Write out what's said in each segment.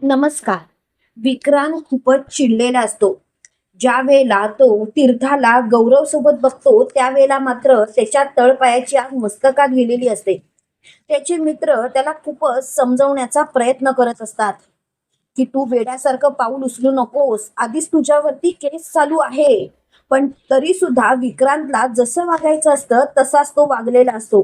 नमस्कार. विक्रांत खूपच चिडलेला असतो. ज्या वेळेला तो तीर्थाला गौरव सोबत बघतो त्यावेळेला मात्र त्याच्या तळपायाची आग मस्तकात गेलेली असते. त्याचे मित्र त्याला खूपच समजवण्याचा प्रयत्न करत असतात की तू वेड्यासारखं पाऊल उचलू नकोस, आधीच तुझ्यावरती केस चालू आहे. पण तरी सुद्धा विक्रांतला जसं वागायचं असतं तसाच तो वागलेला असतो.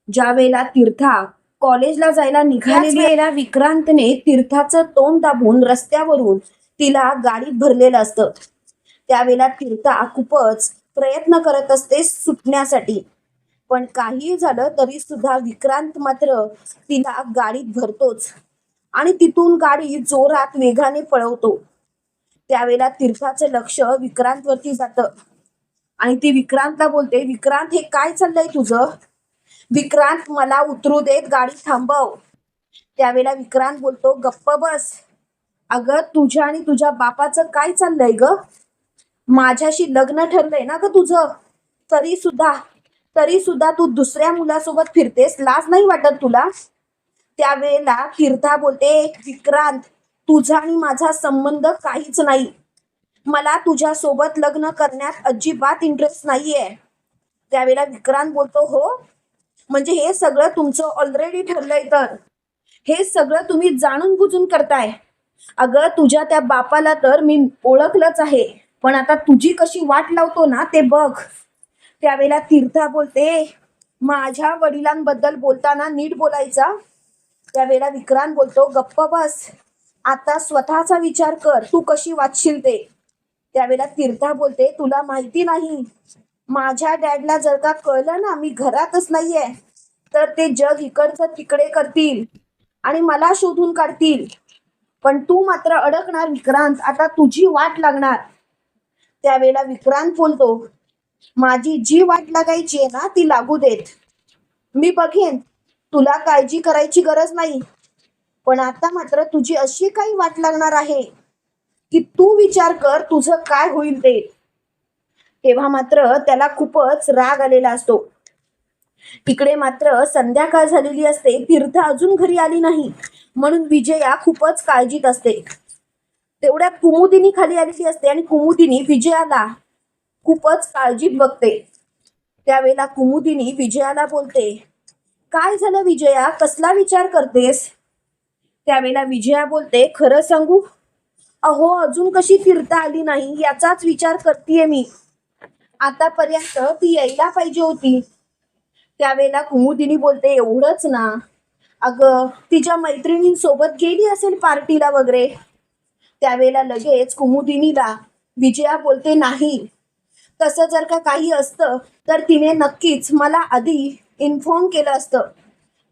ज्या वेळेला तीर्था कॉलेजला जायला निघालेली वेळेला विक्रांतने तीर्थाचं तोंड दाबून रस्त्यावरून तिला गाडीत भरलेलं असतं. त्यावेळेला तीर्था खूपच प्रयत्न करत असते सुटण्यासाठी. पण काही झालं तरी सुद्धा विक्रांत मात्र तिला गाडीत भरतोच आणि तिथून गाडी जोरात वेगाने पळवतो. त्यावेळेला तीर्थाचं लक्ष विक्रांतवरती जातं आणि ती विक्रांतला बोलते, विक्रांत हे काय चाललंय तुझं? विक्रांत मला उतरू देत, गाडी थांबव. त्यावेळेला विक्रांत बोलतो, गप्प बस. अगं तुझ्या आणि तुझ्या बापाचं काय चाललंय ग? माझ्याशी लग्न ठरलंय ना ग तुझं? तरी सुद्धा तरी सुद्धा तू दुसऱ्या मुलासोबत फिरतेस, लाज नाही वाटत तुला? त्यावेळेला तीर्था बोलते, विक्रांत तुझा आणि माझा संबंध काहीच नाही. मला तुझ्या सोबत लग्न करण्यात अजिबात इंटरेस्ट नाहीये. त्यावेळेला विक्रांत बोलतो, हो म्हणजे हे सगळं तुमचं ऑलरेडी ठरलंय तर? हे सगळं तुम्ही जाणून बुजून करताय? अगं तुझ्या त्या बापाला तर मी ओळखलंच आहे, पण आता तुझी कशी वाट लावतो ना ते बघ. त्यावेळेला तीर्था बोलते, माझ्या वडिलांबद्दल बोलताना नीट बोलायचा. त्यावेळेला विक्रांत बोलतो, गप्प बस. आता स्वतःचा विचार कर, तू कशी वाचशील ते. त्यावेळेला तीर्था बोलते, तुला माहिती नाही, माझ्या डॅडला जर का कळलं ना मी घरातच नाहीये तर ते जग इकडचं तिकडे करतील आणि मला शोधून काढतील. पण तू मात्र अडकणार विक्रांत, आता तुझी वाट लागणार. त्यावेळेला विक्रांत बोलतो, माझी जी वाट लागायची आहे ना ती लागू देत, मी बघेन, तुला काळजी करायची गरज नाही. पण आता मात्र तुझी अशी काही वाट लागणार आहे की तू विचार कर तुझं काय होईल ते. तेव्हा मात्र त्याला खूपच राग आलेला असतो. तिकडे मात्र संध्याकाळ झालेली असते, तीर्थ अजून घरी आली नाही म्हणून विजया खूपच काळजीत असते. तेवढ्यात कुमुदिनी खाली आलेली असते आणि कुमुदिनी विजयाला खूपच काळजीत बघते. त्यावेळेला कुमुदिनी विजयाला बोलते, काय झालं विजया, कसला विचार करतेस? त्यावेळेला विजया बोलते, खरं सांगू, अहो अजून कशी तीर्थ आली नाही याचाच विचार करतेय मी. आतापर्यंत ती यायला पाहिजे होती. त्यावेळेला कुमुदिनी बोलते, एवढंच ना, अगं तिच्या मैत्रिणींसोबत गेली असेल पार्टीला वगैरे. त्यावेळेला लगेच कुमुदिनीला विजया बोलते, नाही, तसं जर का काही असतं तर तिने नक्कीच मला आधी इन्फॉर्म केलं असतं.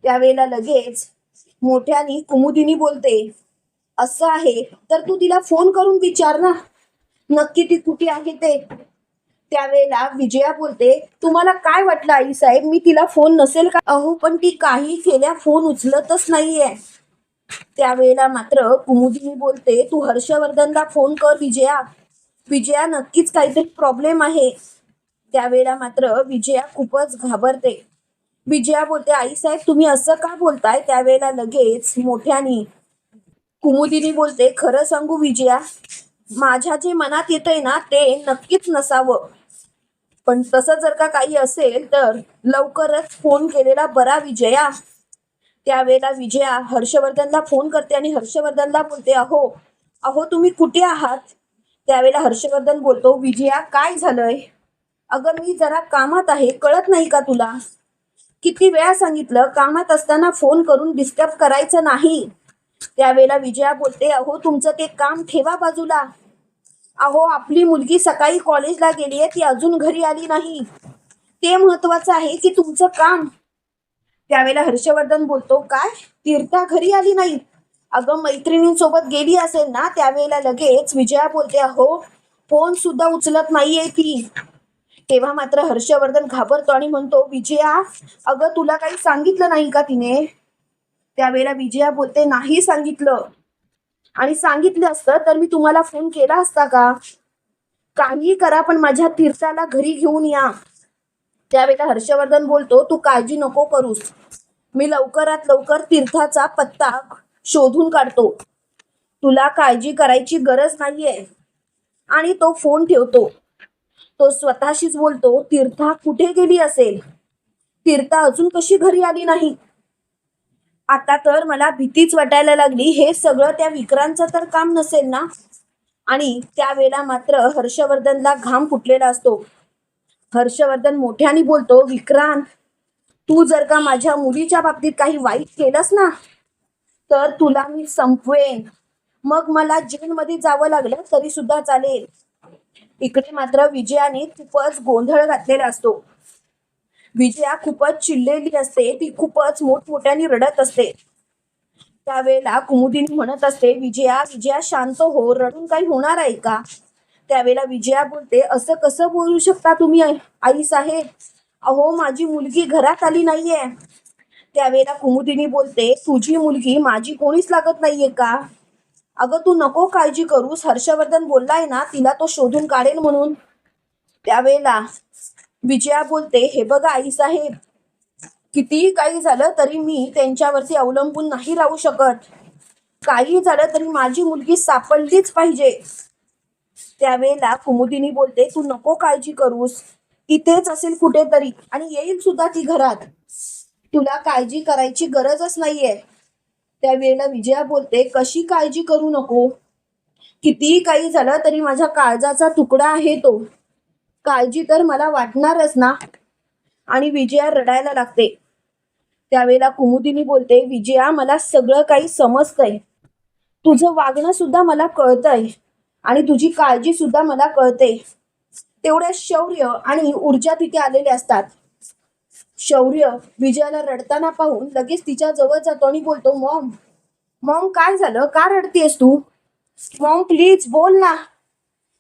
त्यावेळेला लगेच मोठ्यानी कुमुदिनी बोलते, असं आहे तर तू तिला फोन करून विचार ना, नक्की ती कुठे आहे ते. त्यावेळेला विजया बोलते, तुम्हाला काय वाटलं आई साहेब, मी तिला फोन नसेल का? अहो पण ती काही केल्या फोन उचलतच नाहीये. त्यावेळेला मात्र कुमुदिनी बोलते, तू हर्षवर्धनला फोन कर विजया, विजया नक्कीच काहीतरी प्रॉब्लेम आहे. त्यावेळेला मात्र विजया खूपच घाबरते. विजया बोलते, आई साहेब तुम्ही असं का बोलताय? त्यावेळेला लगेच मोठ्यानी कुमुदिनी बोलते, खरं सांगू विजया, माझ्या जे मनात येतंय ना ते नक्कीच नसावं, पण तसं जर का काही असेल तर लवकरच फोन केलेला बरा विजया. त्यावेळेला विजया हर्षवर्धनला फोन करते आणि हर्षवर्धनला बोलते, अहो अहो तुम्ही कुठे आहात? त्यावेळेला हर्षवर्धन बोलतो, विजया काय झालंय? अगं मी जरा कामात आहे, कळत नाही का तुला? किती वेळा सांगितलं कामात असताना फोन करून डिस्टर्ब करायचं नाही. त्यावेळेला विजया बोलते, अहो तुमचं ते काम ठेवा बाजूला. अहो आपली मुलगी सकाळी कॉलेजला गेली आहे, ती अजून घरी आली नाही, ते महत्वाचं आहे की तुमचं काम. त्यावेळेला हर्षवर्धन बोलतो, काय तीर्था घरी आली नाही? अगं मैत्रिणींसोबत गेली असेल ना. त्यावेळेला लगेच विजया बोलते, अहो फोन सुद्धा उचलत नाहीये ती. तेव्हा मात्र हर्षवर्धन घाबरतो आणि म्हणतो, विजया अगं तुला काही सांगितलं नाही का तिने? त्यावेळेला विजया बोलते, नाही सांगितलं, आणि सांगितलं असतं तर मी तुम्हाला फोन केला असता का? काही करा पण माझ्या तीर्थाला घरी घेऊन या. त्यावेळेला हर्षवर्धन बोलतो, तू काळजी नको करूस, मी लवकरात लवकर तीर्थाचा पत्ता शोधून काढतो तुला काळजी करायची गरज नाहीये. आणि तो फोन ठेवतो. तो स्वतःशीच बोलतो, तीर्था कुठे गेली असेल? तीर्था अजून कशी घरी आली नाही? आता तर मला भीतीच वाटायला लागली. हे सगळं त्या विक्रांतचं तर काम नसेल ना? आणि त्यावेळेला मात्र हर्षवर्धनला घाम फुटलेला असतो. हर्षवर्धन मोठ्याने बोलतो, विक्रांत, तू जर का माझ्या मुलीच्या बाबतीत काही वाईट केलंस ना, तर तुला मी संपवेन. मग मला जेलमध्ये जावं लागलं तरी सुद्धा चालेल. इकडे मात्र विजयाने खूपच गोंधळ घातलेला असतो. विजया खूपच चिडलेली असते. ती खूपच मोठमोठ्याने रडत असते. त्यावेळेला कुमुदिनी म्हणत असते, विजया विजया शांत हो, रडून काही होणार आहे का? त्यावेळेला विजया बोलते, असं कसं बोलू शकता तुम्ही आई साहेब? अहो, माझी मुलगी घरात आली नाहीये. त्यावेळेला कुमुदिनी बोलते, तुझी मुलगी माझी कोणीच लागत नाहीये का? अगं, तू नको काळजी करूस. हर्षवर्धन बोललाय ना तिला तो शोधून काढेल म्हणून. त्यावेळेला विजया बोलते, हे बघा आई साहेब, कितीही काही झालं तरी मी त्यांच्यावरती अवलंबून नाही राहू शकत. काही झालं तरी माझी मुलगी सापडलीच पाहिजे. त्यावेळेला कुमुदिनी बोलते, तू नको काळजी करूस. इथेच असेल कुठेतरी आणि येईल सुद्धा ती घरात. तुला काळजी करायची गरजच नाहीये. त्यावेळेला विजया बोलते, कशी काळजी करू नको? कितीही काही झालं तरी माझ्या काळजाचा तुकडा आहे तो. काळजी तर मला वाटणारच ना. आणि विजया रडायला लागते. त्यावेळेला कुमुदिनी बोलते, विजया मला सगळं काही समजतंय. तुझं वागणं सुद्धा मला कळतंय आणि तुझी काळजी सुद्धा मला कळते. तेवढ्या शौर्य आणि ऊर्जा तिथे आलेले असतात. शौर्य विजयाला रडताना पाहून लगेच तिच्या जवळ जातो आणि बोलतो, मॉम मॉम काय झालं? का रडतेस तू? मॉम प्लीज बोल ना.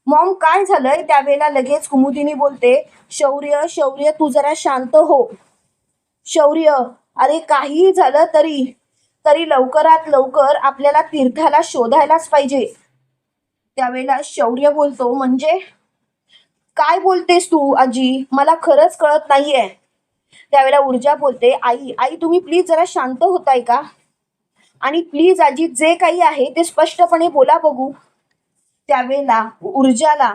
मॉम काय झालंय? त्यावेळेला लगेच कुमुदिनी बोलते, शौर्य शौर्य तू जरा शांत हो. शौर्य, अरे काहीही झालं तरी तरी लवकरात लवकर आपल्याला तीर्थाला शोधायलाच पाहिजे. त्यावेळेला शौर्य बोलतो, म्हणजे काय बोलतेस तू आजी? मला खरंच कळत नाहीये. त्यावेळेला ऊर्जा बोलते, आई आई तुम्ही प्लीज जरा शांत होताय का? आणि प्लीज आजी, जे काही आहे ते स्पष्टपणे बोला बघू. त्यावेळेला ऊर्जाला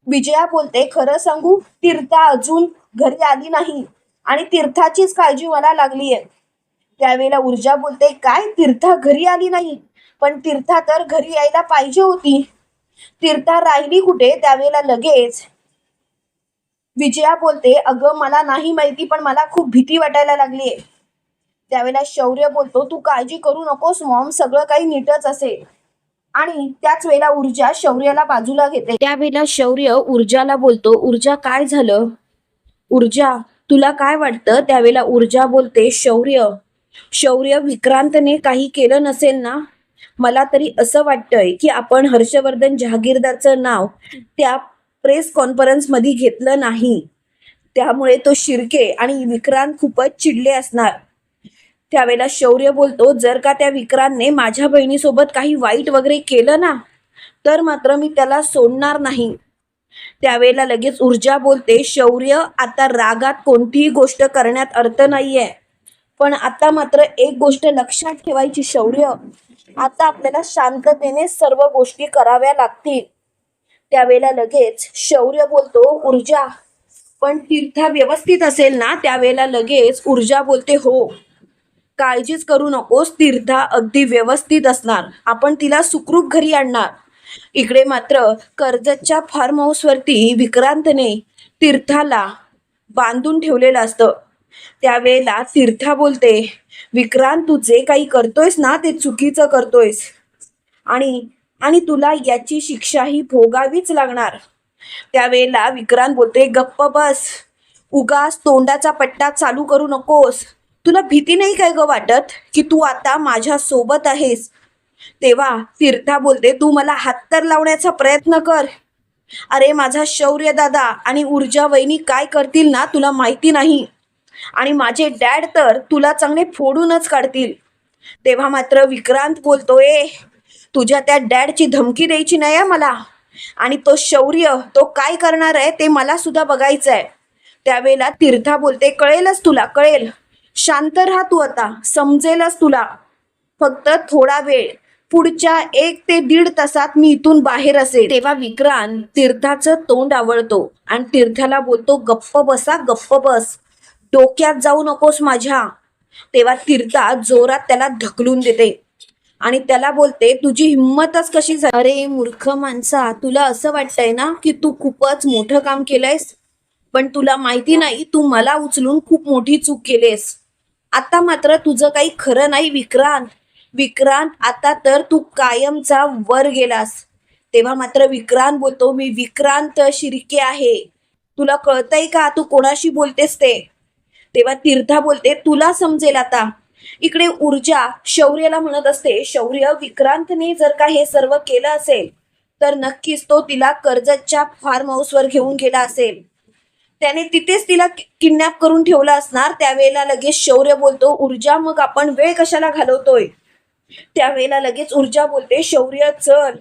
विजया बोलते, खरं सांगू, तीर्था अजून घरी आली नाही आणि तीर्थाचीच काळजी मला लागलीये. त्यावेळेला ऊर्जा बोलते, काय तीर्था घरी आली नाही? पण तीर्था तर घरी यायला पाहिजे होती. तीर्था राहिली कुठे? त्यावेळेला लगेच विजया बोलते, अगं मला नाही माहिती, पण मला खूप भीती वाटायला लागलीये. त्यावेळेला शौर्य बोलतो, तू काळजी करू नकोस मॉम, सगळं काही नीटच असेल. आणि त्याच वेळेला ऊर्जा शौर्याला बाजूला घेते. त्यावेळेला शौर्य ऊर्जाला बोलतो, ऊर्जा काय झालं? ऊर्जा, तुला काय वाटतं? त्यावेळेला ऊर्जा बोलते, शौर्य शौर्य विक्रांतने काही केलं नसेल ना? मला तरी असं वाटतंय की आपण हर्षवर्धन जहागीरदारचं नाव त्या प्रेस कॉन्फरन्स मध्ये घेतलं नाही. त्यामुळे तो शिर्के आणि विक्रांत खूपच चिडले असणार. त्यावेळेला शौर्य बोलतो, जर का त्या विक्रांतने माझ्या बहिणीसोबत काही वाईट वगैरे केलं ना, तर मात्र मी त्याला सोडणार नाही. त्यावेळेला लगेच ऊर्जा बोलते, शौर्य आता रागात कोणतीही गोष्ट करण्यात अर्थ नाहीये. पण आता मात्र एक गोष्ट लक्षात ठेवायची शौर्य, आता आपल्याला शांततेने सर्व गोष्टी कराव्या लागतील. त्यावेळेला लगेच शौर्य बोलतो, ऊर्जा पण तीर्था व्यवस्थित असेल ना? त्यावेळेला लगेच ऊर्जा बोलते, हो, काळजीच करू नकोस, तीर्था अगदी व्यवस्थित असणार. आपण तिला सुखरूप घरी आणणार. इकडे मात्र कर्जतच्या फार्म हाऊसवरती विक्रांतने तीर्थाला बांधून ठेवलेलं असतं. त्यावेळेला तीर्था बोलते, विक्रांत तू जे काही करतोयस ना ते चुकीचं करतोयस आणि आणि तुला याची शिक्षाही भोगावीच लागणार. त्यावेळेला विक्रांत बोलते, गप्प बस, उगाच तोंडाचा पट्टा चालू करू नकोस. तुला भीती नाही काय ग वाटत की तू आता माझ्या सोबत आहेस? तेव्हा तीर्था बोलते, तू मला हात तर लावण्याचा प्रयत्न कर. अरे माझा शौर्य दादा आणि ऊर्जा वहिनी काय करतील ना तुला माहिती नाही. आणि माझे डॅड तर तुला चांगले फोडूनच काढतील. तेव्हा मात्र विक्रांत बोलतोय, तुझ्या त्या डॅडची धमकी द्यायची नाही आहे मला. आणि तो शौर्य तो काय करणार आहे ते मला सुद्धा बघायचं आहे. त्यावेळेला तीर्था बोलते, कळेलच तुला, कळेल. शांत राहा तू, आता समजेलच तुला. फक्त थोडा वेळ, पुढच्या 1 ते 1.5 तासात मी इथून बाहेर असेल. तेव्हा विक्रांत तीर्थाचं तोंड आवळतो आणि तीर्थाला बोलतो, गप्प बसा, गप्प बस, डोक्यात जाऊ नकोस माझ्या. तेव्हा तीर्था जोरात त्याला ढकलून देते आणि त्याला बोलते, तुझी हिंमतच कशी झाली? अरे मूर्ख माणसा, तुला असं वाटतंय ना की तू खूपच मोठं काम केलंयस, पण तुला माहिती नाही तू मला उचलून खूप मोठी चूक केलीस. आता मात्र तुझं काही खरं नाही विक्रांत. विक्रांत, आता तर तू कायमचा वर गेलास. तेव्हा मात्र विक्रांत बोलतो, मी विक्रांत शिर्के आहे. तुला कळतंय का तू कोणाशी बोलतेस ते? तेव्हा तीर्था बोलते, तुला समजेल आता. इकडे ऊर्जा शौर्याला म्हणत असते, शौर्य, विक्रांतने जर का हे सर्व केलं असेल तर नक्कीच तो तिला कर्जतच्या फार्म हाऊसवर घेऊन गेला असेल. त्याने तिथेच तिला किडनॅप करून ठेवलं असणार. त्यावेळेला लगेच शौर्य बोलतो, ऊर्जा, मग आपण वेळ कशाला घालवतोय? त्यावेळेला लगेच ऊर्जा बोलते, शौर्य चल.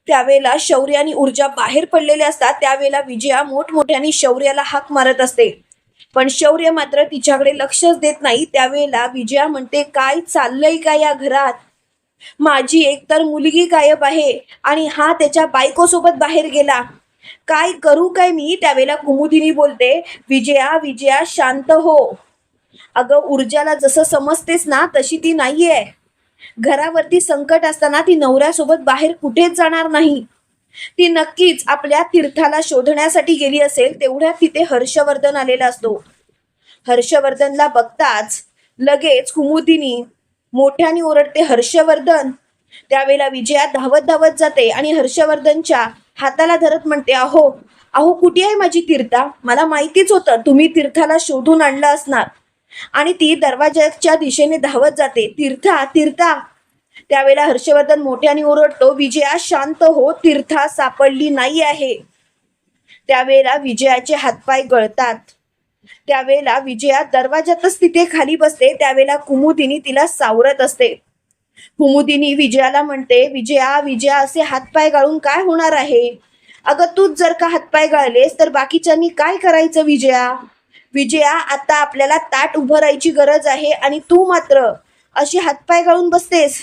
त्यावेळेला शौर्य आणि ऊर्जा बाहेर पडलेले असतात. त्यावेळेला विजया मोठमोठ्याने शौर्याला हाक मारत असते, पण शौर्य मात्र तिच्याकडे लक्षच देत नाही. त्यावेळेला विजया म्हणते, काय चाललंय का या घरात? माझी एकतर मुलगी गायब आहे आणि हा त्याच्या बायकोसोबत बाहेर गेला, काय करू काय मी? त्यावेळेला कुमुदिनी बोलते, विजया, विजया शांत हो. अगं ऊर्जाला जसं समजतेस ना तशी ती नाहीये. घरावरती संकट असताना ती नवऱ्यासोबत बाहेर कुठेच जाणार नाही. ती नक्कीच आपल्या तीर्थाला शोधण्यासाठी गेली असेल. तेवढ्यात तिथे हर्षवर्धन आलेला असतो. हर्षवर्धनला बघताच लगेच कुमुदिनी मोठ्याने ओरडते, हर्षवर्धन. त्यावेळेला विजया धावत धावत जाते आणि हर्षवर्धनच्या हाताला धरत म्हणते, अहो अहो, कुठे आहे माझी तीर्था? मला माहितीच होतं तुम्ही तीर्थाला शोधून आणलं असणार. आणि ती दरवाजाच्या दिशेने धावत जाते, तीर्था, तीर्था. त्यावेळेला हर्षवर्धन मोठ्याने ओरडतो, विजया शांत हो, तीर्था सापडली नाही आहे. त्यावेळेला विजयाचे हातपाय गळतात. त्यावेळेला विजया दरवाजातच तिथे खाली बसते. त्यावेळेला कुमुदिनी तिला सावरत असते. कुमुदिनी विजयाला म्हणते, विजया, विजया, असे हातपाय गाळून काय होणार आहे? अगं तूच जर का हातपाय गाळलेस तर बाकीच्यांनी काय करायचं? विजया, विजया, आता आपल्याला ताट उभं राहायची गरज आहे आणि तू मात्र अशी हातपाय गाळून बसतेस.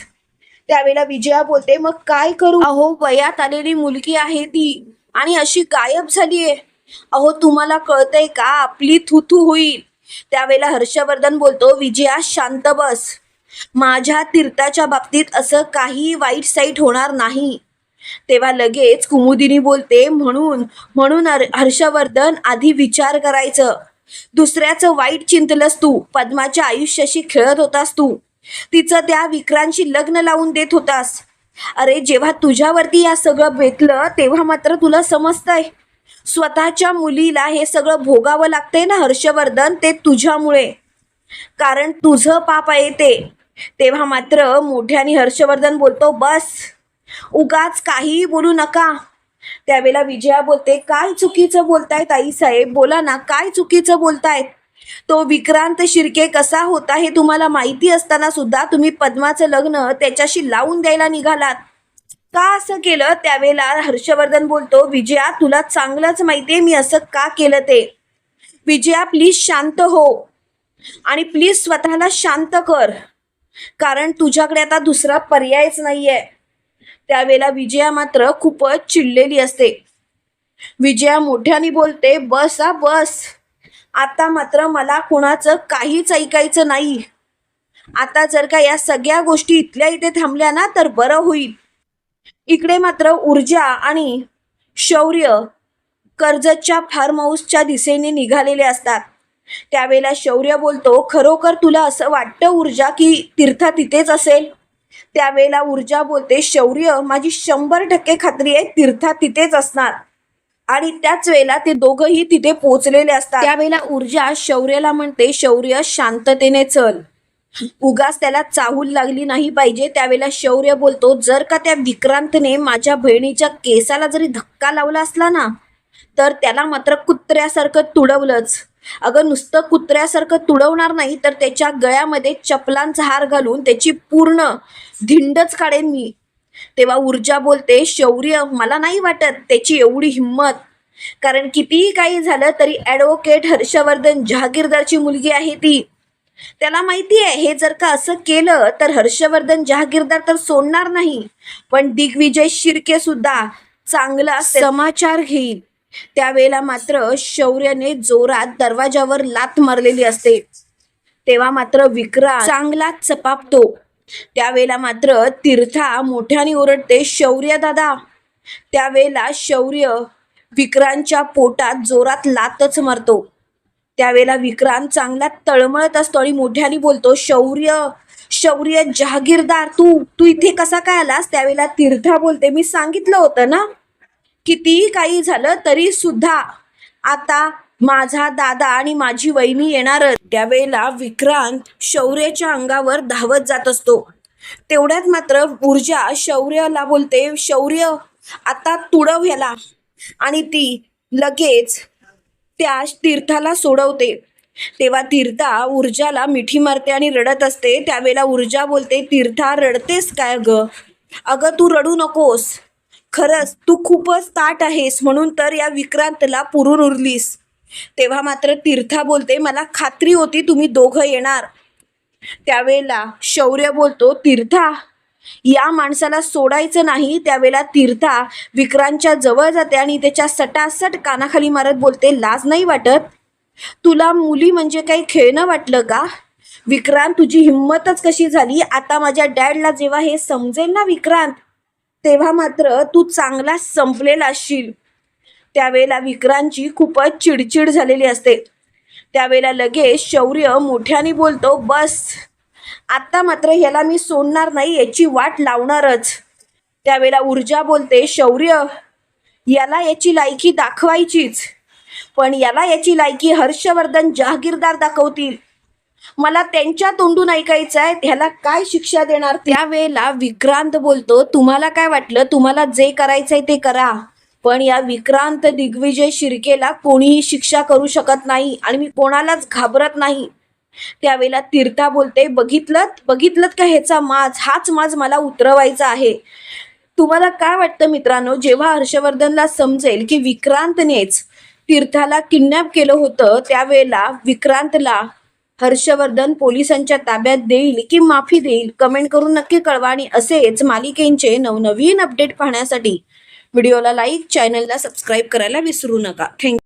त्यावेळेला विजया बोलते, मग काय करू? अहो वयात आलेली मुलगी आहे ती आणि अशी गायब झालीये. अहो तुम्हाला कळतंय का, आपली थुथू होईल. त्यावेळेला हर्षवर्धन बोलतो, विजया शांत बस. माझ्या तीर्थाच्या बाबतीत असं काही वाईट साईट होणार नाही. तेव्हा लगेच कुमुदिनी बोलते, म्हणून हर्षवर्धन, आधी विचार करायचं. दुसऱ्याचं वाईट चिंतलंस तू. पद्माच्या आयुष्याशी खेळत होतास तू. तिचं त्या विक्रांशी लग्न लावून देत होतास. अरे जेव्हा तुझ्यावरती या सगळं बेतलं तेव्हा मात्र तुला समजतंय स्वतःच्या मुलीला हे सगळं भोगावं लागतंय ना हर्षवर्धन, ते तुझ्यामुळे, कारण तुझं पाप आहे ते. तेव्हा मात्र मोठ्याने हर्षवर्धन बोलतो, बस, उगाच काहीही बोलू नका. त्यावेळेला विजया बोलते, काय चुकीचं बोलतायत आई साहेब? बोला ना, काय चुकीचं बोलतायत? तो विक्रांत शिर्के कसा होता हे तुम्हाला माहिती असताना सुद्धा तुम्ही पद्माचं लग्न त्याच्याशी लावून द्यायला निघालात. का असं केलं? त्यावेळेला हर्षवर्धन बोलतो, विजया, तुला चांगलंच माहितीये मी असं का केलं ते. विजया प्लीज शांत हो आणि प्लीज स्वतःला शांत कर, कारण तुझ्याकडे आता दुसरा पर्यायच नाहीये. त्यावेळेला विजया मात्र खूपच चिडलेली असते. विजया मोठ्याने बोलते, बस हा बस, आता मात्र मला कोणाचं काहीच ऐकायचं नाही. आता जर का या सगळ्या गोष्टी इथल्या इथे थांबल्या ना तर बरं होईल. इकडे मात्र ऊर्जा आणि शौर्य कर्जतच्या फार्म हाऊसच्या दिशेने निघालेले असतात. त्यावेळेला शौर्य बोलतो, खरोखर तुला असं वाटतं ऊर्जा की तीर्था तिथेच असेल? त्यावेळेला ऊर्जा बोलते, शौर्य, माझी 100% खात्री आहे तीर्था तिथेच असणार. आणि त्याच वेळेला ते दोघंही तिथे पोहोचलेले असतात. त्यावेळेला ऊर्जा शौर्याला म्हणते, शौर्य शांततेने चल, उगाच त्याला चाहूल लागली नाही पाहिजे. त्यावेळेला शौर्य बोलतो, जर का त्या विक्रांतने माझ्या बहिणीच्या केसाला जरी धक्का लावला असला ना तर त्याला मात्र कुत्र्यासारखं तुडवलंच. अगं नुसतं कुत्र्यासारखं तुडवणार नाही तर त्याच्या गळ्यामध्ये चपलांचा हार घालून त्याची पूर्ण धिंडच काढेन मी. तेव्हा ऊर्जा बोलते, शौर्य, मला नाही वाटत त्याची एवढी हिंमत, कारण कितीही काही झालं तरी ॲडव्होकेट हर्षवर्धन जहागीरदारची मुलगी आहे ती. त्याला माहिती आहे हे जर का असं केलं तर हर्षवर्धन जहागीरदार तर सोडणार नाही, पण दिग्विजय शिर्के सुद्धा चांगला समाचार घेईल. त्यावेळेला मात्र शौर्यने जोरात दरवाजावर लाथ मारलेली असते. तेव्हा मात्र विक्रांत चांगला चपापतो. त्यावेळेला मात्र तीर्था मोठ्याने ओरडते, शौर्य दादा. त्यावेळेला शौर्य विक्रांतच्या पोटात जोरात लातच मारतो. त्यावेळेला विक्रांत चांगला तळमळत असतो आणि मोठ्याने बोलतो, शौर्य शौर्य जहागीरदार, तू तू इथे कसा काय आलास? त्यावेळेला तीर्था बोलते, मी सांगितलं होतं ना, कितीही काही झालं तरी सुद्धा आता माझा दादा आणि माझी वहिनी येणारच. त्यावेळेला विक्रांत शौर्याच्या अंगावर धावत जात असतो. तेवढ्यात मात्र ऊर्जा शौर्याला बोलते, शौर्य आता तुडव ह्याला. आणि ती लगेच त्या तीर्थाला सोडवते. तेव्हा तीर्था ऊर्जाला मिठी मारते आणि रडत असते. त्यावेळेला ऊर्जा बोलते, तीर्था रडतेस काय ग? अगं तू रडू नकोस, खरंच तू खूपच ताट आहेस म्हणून तर या विक्रांतला पुरून उरलीस. तेव्हा मात्र तीर्था बोलते, मला खात्री होती तुम्ही दोघं येणार. त्यावेळेला शौर्य बोलतो, तीर्था या माणसाला सोडायचं नाही. त्यावेळेला तीर्था विक्रांतच्या जवळ जाते आणि त्याच्या सटासट कानाखाली मारत बोलते, लाज नाही वाटत तुला? मुली म्हणजे काही खेळणं वाटलं का? विक्रांत तुझी हिंमतच कशी झाली? आता माझ्या डॅडला जेव्हा हे समजेल ना विक्रांत, तेव्हा मात्र तू चांगला संपलेला असशील. त्यावेळेला विक्रांतची खूपच चिडचिड झालेली असते. त्यावेळेला लगेच शौर्य मोठ्याने बोलतो, बस आता मात्र ह्याला मी सोडणार नाही, याची वाट लावणारच. त्यावेळेला ऊर्जा बोलते, शौर्य याला याची लायकी दाखवायचीच, पण याला याची लायकी हर्षवर्धन जहागीरदार दाखवतील. मला त्यांच्या तोंडून ऐकायचं आहे ह्याला काय शिक्षा देणार. त्यावेळेला विक्रांत बोलतो, तुम्हाला काय वाटलं? तुम्हाला जे करायचंय ते करा, पण या विक्रांत दिग्विजय शिर्केला कोणीही शिक्षा करू शकत नाही आणि मी कोणालाच घाबरत नाही. त्यावेळेला तीर्था बोलते, बघितलं का ह्याचा हाच माज मला उतरवायचा आहे. तुम्हाला काय वाटतं मित्रांनो, जेव्हा हर्षवर्धनला समजेल की विक्रांतनेच तीर्थाला किडनॅप केलं होतं, त्यावेळेला विक्रांतला हर्षवर्धन पोलिसांच्या ताब्यात देईल की माफी देईल? कमेंट करून नक्की कळवा. आणि असेच मालिकेंचे नवनवीन अपडेट पाहण्यासाठी व्हिडिओला लाईक, चॅनलला सबस्क्राईब करायला विसरू नका. थँक्यू.